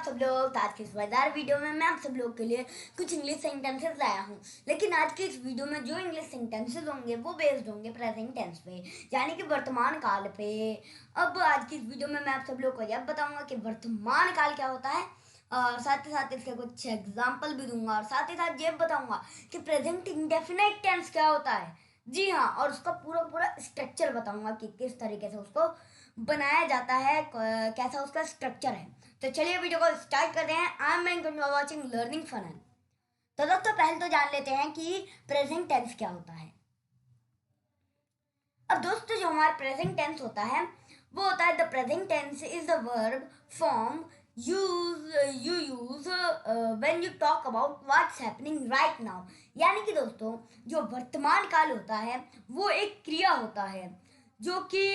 आप सब लोग। आज के इस मजेदार वीडियो में मैं आप सब लोग के लिए कुछ इंग्लिश सेंटेंसेस लाया हूँ। लेकिन आज के इस वीडियो में जो इंग्लिश सेंटेंसेस होंगे वो बेस्ड होंगे प्रेजेंट टेंस पे, यानी कि वर्तमान काल पे। अब आज की इस वीडियो में मैं आप सब लोग को यह बताऊंगा कि वर्तमान काल क्या होता है, और साथ ही साथ इसके कुछ एग्जाम्पल भी दूंगा, और साथ ही साथ ये बताऊंगा कि प्रेजेंट इंडेफिनिट टेंस क्या होता है। जी हाँ, और उसका पूरा पूरा स्ट्रक्चर बताऊंगा कि किस तरीके से उसको बनाया जाता है, कैसा उसका स्ट्रक्चर है। तो चलिए वीडियो को स्टार्ट करते हैं। I am watching learning fun. तो दोस्तों पहले तो जान लेते हैं कि प्रेजेंट टेंस क्या होता है। अब दोस्तों जो हमारा प्रेजेंट टेंस होता है वो होता है the present tense is the verb form you use when you talk about what's happening right now। यानी कि दोस्तों जो वर्तमान काल होता है वो एक क्रिया होता है जो कि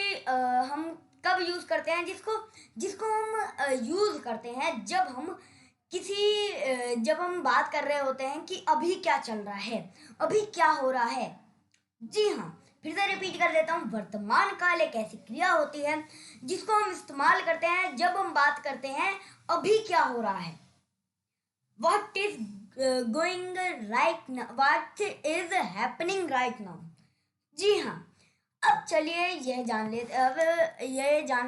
हम कब यूज करते हैं, जिसको हम यूज करते हैं जब हम बात कर रहे होते हैं कि अभी क्या चल रहा है, अभी क्या हो रहा है। जी हाँ, फिर से रिपीट कर देता हूँ। वर्तमान काल एक ऐसी क्रिया होती है जिसको हम इस्तेमाल करते हैं जब हम बात करते हैं अभी क्या हो रहा है। What is going right now, what is happening right now। जी हाँ, अब चलिए ये जान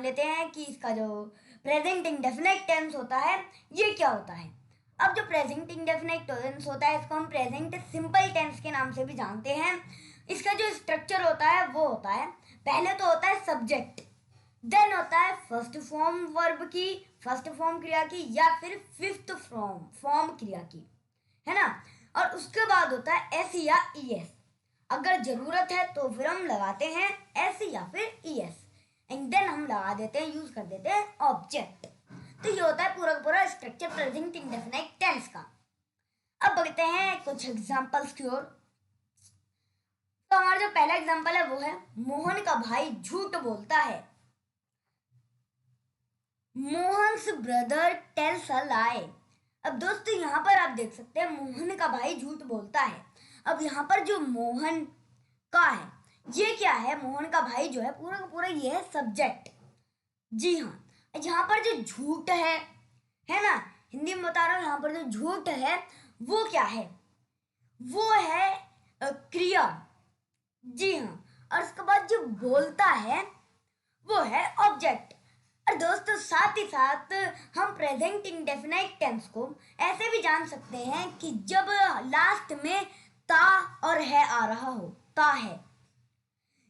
लेते हैं कि इसका जो प्रेजेंट इंडेफिनिट टेंस होता है ये क्या होता है। अब जो प्रेजेंट इंडेफिनिट टेंस होता है इसको हम प्रेजेंट सिंपल टेंस के नाम से भी जानते हैं। इसका जो स्ट्रक्चर होता है वो होता है, पहले तो होता है सब्जेक्ट, देन होता है फर्स्ट फॉर्म वर्ब की, फर्स्ट फॉर्म क्रिया की, या फिर फिफ्थ फॉर्म क्रिया की, है ना। और उसके बाद होता है एस या ई एस। अगर जरूरत है तो फिर हम लगाते हैं एस या फिर ई एस, एंड देन हम लगा देते हैं, यूज कर देते हैं ऑब्जेक्ट। तो ये होता है पूरा पूरा स्ट्रक्चर प्रेजेंट इंडेफिनिट टेंस का। अब बढ़ते हैं कुछ एग्जांपल्स की ओर। तो हमारा जो पहला एग्जांपल है वो है मोहन का भाई झूठ बोलता है। मोहन्स ब्रदर टेल्स अ लाई। अब दोस्तों यहाँ पर आप देख सकते हैं मोहन का भाई झूठ बोलता है। अब यहाँ पर जो मोहन का है ये क्या है, मोहन का भाई जो है पूरा का पूरा ये है सब्जेक्ट। जी हाँ, यहाँ पर जो झूठ है ना, हिंदी में बता रहा हूँ, यहाँ पर जो झूठ है वो क्या है, वो है क्रिया। जी हाँ, और उसके बाद जो बोलता है वो है ऑब्जेक्ट। और दोस्तों साथ ही साथ हम प्रेजेंट इंडेफिनिट टेंस को ऐसे भी जान सकते हैं कि जब लास्ट में ता और है आ रहा हो, ता है।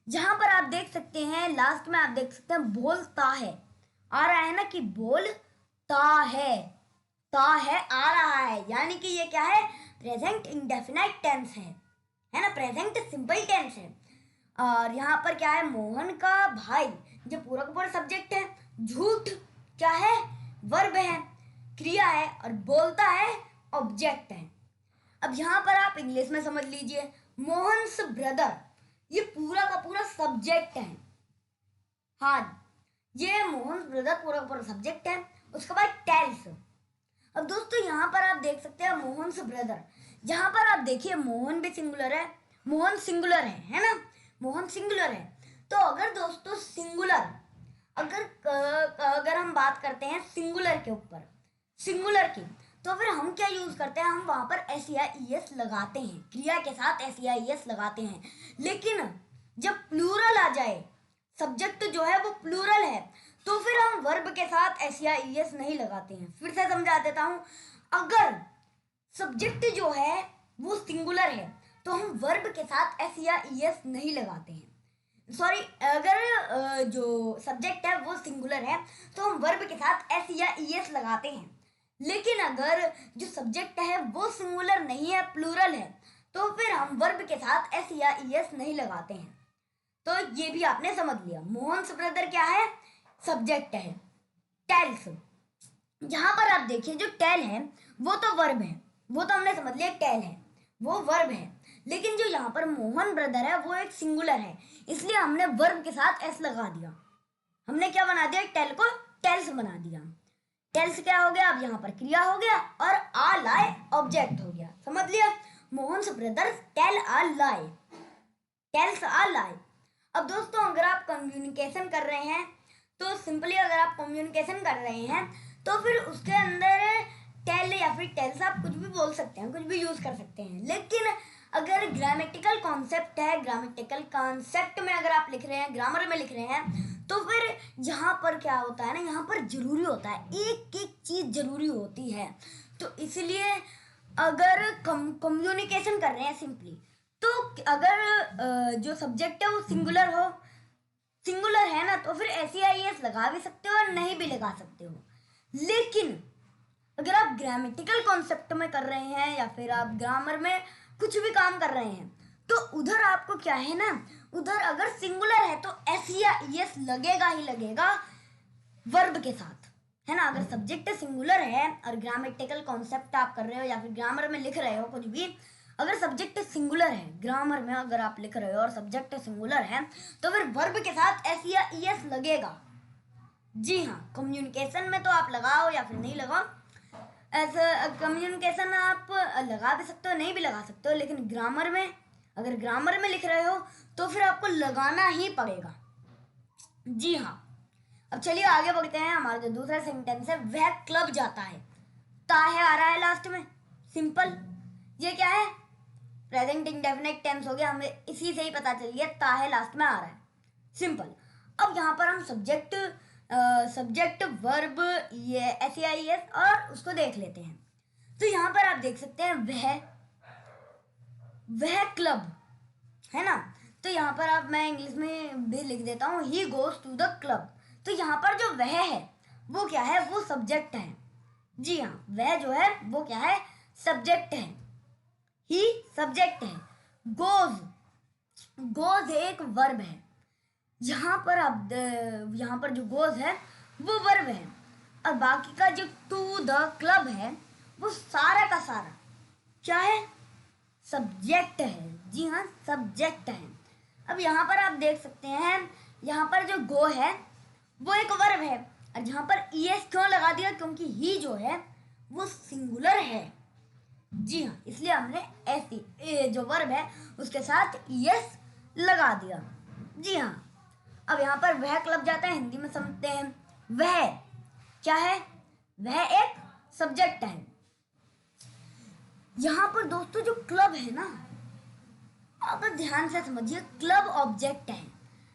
जहां पर आप देख सकते हैं लास्ट में आप देख सकते हैं बोलता है आ रहा है ना, कि बोलता है, ता है आ रहा है, यानी कि ये क्या है, प्रेजेंट इंडेफिनिट टेंस है ना, प्रेजेंट सिंपल टेंस है। और यहाँ पर क्या है, मोहन का भाई जो पूरा का पूरा सब्जेक्ट है, झूठ क्या है, वर्ब है, क्रिया है, और बोलता है ऑब्जेक्ट है। अब यहाँ पर आप इंग्लिश में समझ लीजिए, मोहन्स ब्रदर ये पूरा का पूरा सब्जेक्ट है। हाँ, ये मोहन्स ब्रदर पूरा का पूरा सब्जेक्ट है। उसके बाद टेल्स। अब दोस्तों यहाँ पर आप देख सकते हैं मोहन्स ब्रदर, जहाँ पर आप देखिए मोहन भी सिंगुलर है, मोहन सिंगुलर है ना, मोहन सिंगुलर है। तो अगर दोस्तों सिंगुलर, अगर हम बात करते हैं सिंगुलर के ऊपर, सिंगुलर की, तो फिर हम क्या यूज करते हैं, हम वहां पर एस या ई एस लगाते हैं, क्रिया के साथ एस या ई एस लगाते हैं। लेकिन जब प्लूरल आ जाए, सब्जेक्ट जो है वो प्लूरल है, तो फिर हम वर्ब के साथ एस या ई एस नहीं लगाते हैं। फिर से समझा देता हूं, अगर सब्जेक्ट जो है वो सिंगुलर है तो हम वर्ब के साथ एस या ई एस नहीं लगाते हैं। सॉरी, अगर जो सब्जेक्ट है वो सिंगुलर है तो हम वर्ब के साथ एस या ई एस लगाते हैं। लेकिन अगर जो सब्जेक्ट है वो सिंगुलर नहीं है, प्लूरल है, तो फिर हम वर्ब के साथ एस या ई एस नहीं लगाते हैं। तो ये भी आपने समझ लिया। मोहन्स ब्रदर क्या है, सब्जेक्ट है। टेल्स, जहां पर आप देखिए जो टेल है वो तो वर्ब है, वो तो हमने समझ लिया, टेल है वो वर्ब है। लेकिन जो यहाँ पर मोहन ब्रदर है वो एक सिंगुलर है, इसलिए हमने वर्ब के साथ एस लगा दिया। हमने क्या बना दिया, टेल को टेल्स बना दिया। टेल्स क्या हो गया, अब यहाँ पर क्रिया हो गया, और आ लाई ऑब्जेक्ट हो गया। समझ लिया, मोहन्स ब्रदर टेल आ लाई, टेल्स आ लाई। अब दोस्तों अगर आप कम्युनिकेशन कर रहे हैं तो सिंपली, अगर आप कम्युनिकेशन कर रहे हैं तो फिर उसके अंदर टेल या फिर टेल्स आप कुछ भी बोल सकते हैं, कुछ भी यूज कर सकते हैं। लेकिन अगर ग्रामेटिकल कॉन्सेप्ट है, ग्रामेटिकल कॉन्सेप्ट में अगर आप लिख रहे हैं, ग्रामर में लिख रहे हैं, तो फिर यहाँ पर क्या होता है ना, यहाँ पर जरूरी होता है, एक एक चीज जरूरी होती है। तो इसलिए अगर कम्युनिकेशन कर रहे हैं सिंपली, तो अगर जो सब्जेक्ट है वो सिंगुलर हो, सिंगुलर है ना, तो फिर SEIS लगा भी सकते हो और नहीं भी लगा सकते हो। लेकिन अगर आप ग्रामेटिकल कॉन्सेप्ट में कर रहे हैं या फिर आप ग्रामर में कुछ भी काम कर रहे हैं, तो उधर आपको क्या है ना, उधर अगर सिंगुलर है तो SEIS लगेगा ही लगेगा वर्ब के साथ, है ना। अगर सब्जेक्ट सिंगुलर है और ग्रामेटिकल कॉन्सेप्ट आप कर रहे हो या फिर ग्रामर में लिख रहे हो कुछ भी, अगर सब्जेक्ट सिंगुलर है, ग्रामर में अगर आप लिख रहे हो और सब्जेक्ट सिंगुलर है, तो फिर वर्ब के साथ SEIS लगेगा। जी हाँ, कम्युनिकेशन में तो आप लगाओ या फिर नहीं लगाओ, ऐसा कम्युनिकेशन आप लगा भी सकते हो, नहीं भी लगा सकते हो, लेकिन ग्रामर में, अगर ग्रामर में लिख रहे हो तो फिर आपको लगाना ही पड़ेगा। जी हाँ, अब चलिए आगे बढ़ते हैं। हमारा जो दूसरा सेंटेंस है, वह क्लब जाता है, ताहे आ रहा है लास्ट में, सिंपल। ये क्या है, प्रेजेंट इंडेफिनिट टेंस हो गया, हमें इसी से ही पता चल गया, ताहे लास्ट में आ रहा है, सिंपल। अब यहाँ पर हम सब्जेक्ट वर्ब ये SEIS और उसको देख लेते हैं। तो यहाँ पर आप देख सकते हैं वह क्लब, है ना। तो यहाँ पर आप, मैं इंग्लिश में भी लिख देता हूँ, he goes to the club. तो यहाँ पर जो वह है वो क्या है, वो सब्जेक्ट है। जी हाँ, वह जो है वो क्या है, सब्जेक्ट है, ही सब्जेक्ट है। गोज एक वर्ब है। यहाँ पर आप यहाँ पर जो गोज है वो वर्ब है, और बाकी का जो टू द क्लब है वो सारा का सारा क्या है, सब्जेक्ट है। जी हाँ, सब्जेक्ट है। अब यहाँ पर आप देख सकते हैं, यहाँ पर जो गो है वो एक वर्ब है, और यहाँ पर ES क्यों लगा दिया, क्योंकि ही जो है वो सिंगुलर है। जी हाँ, इसलिए हमने ऐसी जो वर्ब है उसके साथ ES लगा दिया। जी हाँ, अब यहाँ पर वह क्लब जाता है, हिंदी में समझते हैं। वह क्या है, वह एक सब्जेक्ट है। यहाँ पर दोस्तों जो क्लब है ना, अब ध्यान से समझिए, क्लब ऑब्जेक्ट है।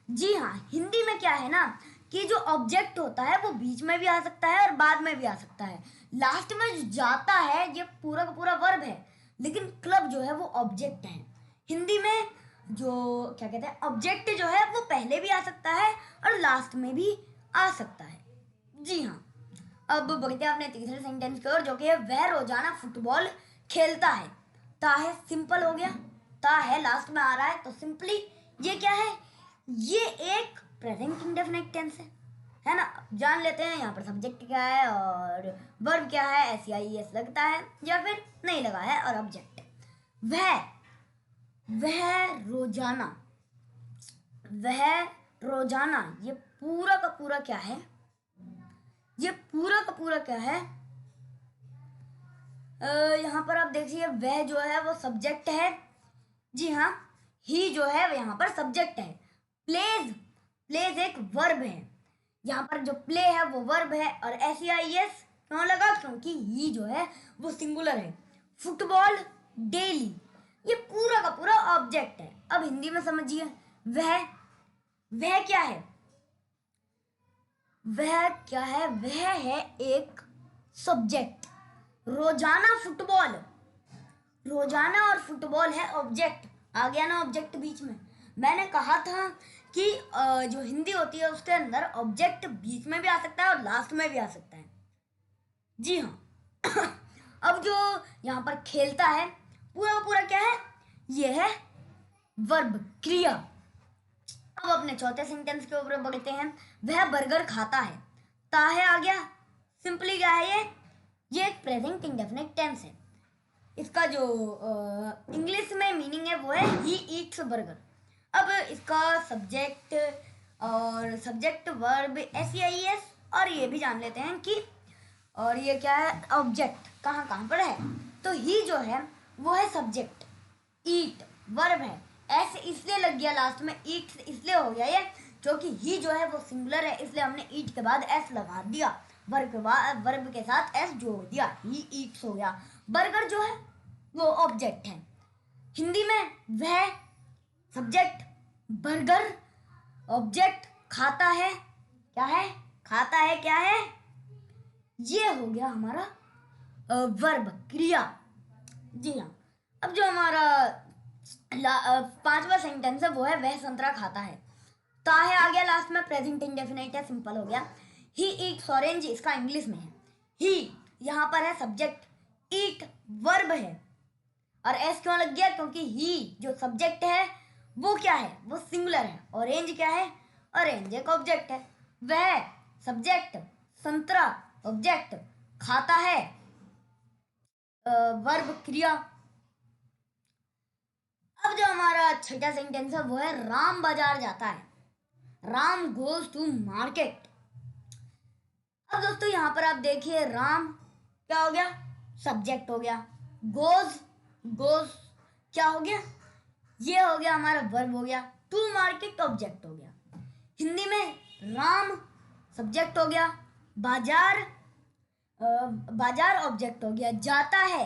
जी हाँ, हिंदी में क्या है ना कि जो ऑब्जेक्ट होता है वो बीच में भी आ सकता है और बाद में भी आ सकता है। लास्ट में जो जाता है ये पूरा का पूरा वर्ब है, लेकिन क्लब जो है वो ऑब्जेक्ट है। हिंदी में जो क्या कहते हैं, ऑब्जेक्ट जो है वो पहले भी आ सकता है और लास्ट में भी आ सकता है। जी हाँ, अब बढ़ते हैं अपने तीसरे सेंटेंस की ओर, जो कि है वह रोजाना फुटबॉल खेलता है। ता है सिंपल हो गया, ता है लास्ट में आ रहा है, तो सिंपली ये क्या है, ये एक प्रेजेंट इंडेफिनिट टेंस है ना। जान लेते हैं यहाँ पर सब्जेक्ट क्या है और वर्ब क्या है, SEIS लगता है या फिर नहीं लगा है, और ऑब्जेक्ट वह रोजाना ये पूरा का पूरा क्या है, ये पूरा का पूरा क्या है, यहाँ पर आप देखिए, वह जो है वो सब्जेक्ट है। जी हाँ, ही जो है यहाँ पर सब्जेक्ट है। प्लेज एक वर्ब है, यहाँ पर जो प्ले है वो वर्ब है, और SEIS क्यों लगा, क्योंकि ही जो है वो सिंगुलर है। फुटबॉल डेली, ये पूरा का पूरा ऑब्जेक्ट है। अब हिंदी में समझिए, वह क्या है, वह है एक सब्जेक्ट। रोजाना और फुटबॉल है ऑब्जेक्ट। आ गया ना ऑब्जेक्ट बीच में। मैंने कहा था कि जो हिंदी होती है उसके अंदर ऑब्जेक्ट बीच में भी आ सकता है और लास्ट में भी आ सकता है। जी हाँ। अब जो यहाँ पर खेलता है पूरा पूरा क्या है, ये है वर्ब, क्रिया। अब अपने चौथे सेंटेंस के ऊपर बढ़ते हैं। वह बर्गर खाता है, ताहे आ गया, सिंपली क्या है ये एक प्रेजेंट इंडेफिनिट टेंस है। इसका जो इंग्लिश में मीनिंग है वो है ही ईट्स बर्गर। अब इसका सब्जेक्ट वर्ब SEIS, और ये भी जान लेते हैं कि, और ये क्या है, ऑब्जेक्ट कहाँ पर है, तो ही जो है वो है सब्जेक्ट, ईट वर्ब है, ऐसे इसलिए लग गया लास्ट में, ईट इसलिए हो गया ये क्योंकि ही जो है वो सिंगुलर है, इसलिए हमने ईट के बाद S लगा दिया। वर्ब के साथ एस जोड़ दिया, ही ईट्स हो गया। बर्गर जो है वो ऑब्जेक्ट है, हिंदी में वह सब्जेक्ट, बर्गर ऑब्जेक्ट, खाता है, क्या है, खाता है, क्या है, ये हो गया हमारा वर्ब, क्रिया। जी हाँ, अब जो हमारा पांचवा सेंटेंस है वो है वह संतरा खाता है। ता है आ गया लास्ट में, प्रेजेंट इंडेफिनिट है, सिंपल हो गया। ही ईट्स ऑरेंज, इसका इंग्लिश में है। ही यहाँ पर है सब्जेक्ट, ईट वर्ब है, और एस क्यों लग गया, क्योंकि ही जो सब्जेक्ट है वो क्या है, वो सिंगुलर है। ऑरेंज क्या है, ऑरेंज एक ऑब्जेक्ट है। वह सब्जेक्ट, संतरा ऑब्जेक्ट, खाता है वर्ब, क्रिया। अब जो हमारा छठा सेंटेंस है वो है राम बाजार जाता है, राम गोज टू मार्केट। अब दोस्तों यहाँ पर आप देखिए, राम क्या हो गया, सब्जेक्ट हो गया, गोज, गोज क्या हो गया, ये हो गया हमारा वर्ब हो गया, टू मार्केट ऑब्जेक्ट हो गया। हिंदी में राम सब्जेक्ट हो गया, बाजार बाजार ऑब्जेक्ट हो गया, जाता है,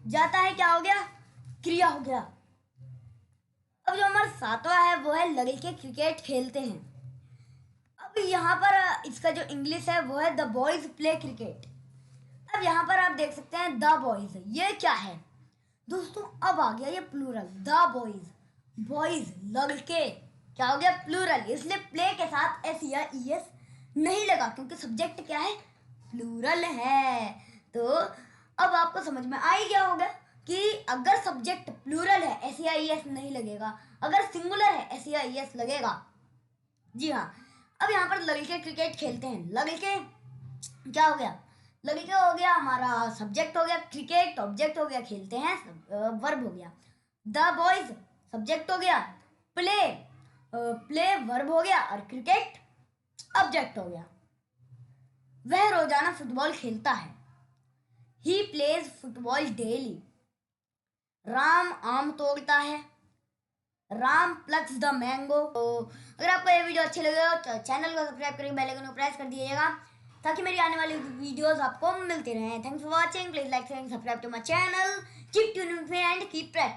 जाता है क्या हो गया, क्रिया हो गया। अब जो हमारा सातवां है वो है लड़के क्रिकेट खेलते हैं। अब यहाँ पर इसका जो इंग्लिश है वो है द बॉयज प्ले क्रिकेट। अब यहाँ पर आप देख सकते हैं द बॉयज, ये क्या है दोस्तों, अब आ गया ये प्लूरल, द बॉयज, बॉयज लड़के, क्या हो गया, प्लूरल, इसलिए प्ले के साथ एस या ई एस नहीं लगा, क्योंकि सब्जेक्ट क्या है, प्लूरल है। तो अब आपको समझ में आ ही गया होगा कि अगर सब्जेक्ट प्लूरल है एस या ई एस नहीं लगेगा, अगर सिंगुलर है एस या ई एस लगेगा। जी हाँ, अब यहाँ पर लड़के क्रिकेट खेलते हैं, लड़के क्या हो गया, लड़के हो गया हमारा सब्जेक्ट हो गया, क्रिकेट ऑब्जेक्ट हो गया, खेलते हैं वर्ब हो गया, द बॉयज सब्जेक्ट हो गया, प्ले प्ले वर्ब हो गया, और क्रिकेट ऑब्जेक्ट हो गया। वह रोजाना फुटबॉल खेलता है, he plays football daily. Ram आम तोड़ता है, राम प्लक्स द मैंगो। तो अगर आपको ये वीडियो अच्छी लगे हो तो चैनल को सब्सक्राइब करके बेल आइकन को प्रेस कर दीजिएगा, ताकि मेरी आने वाली वीडियोस आपको मिलती रहें। Thanks for watching, please like and subscribe to my channel, keep tuning and keep practice.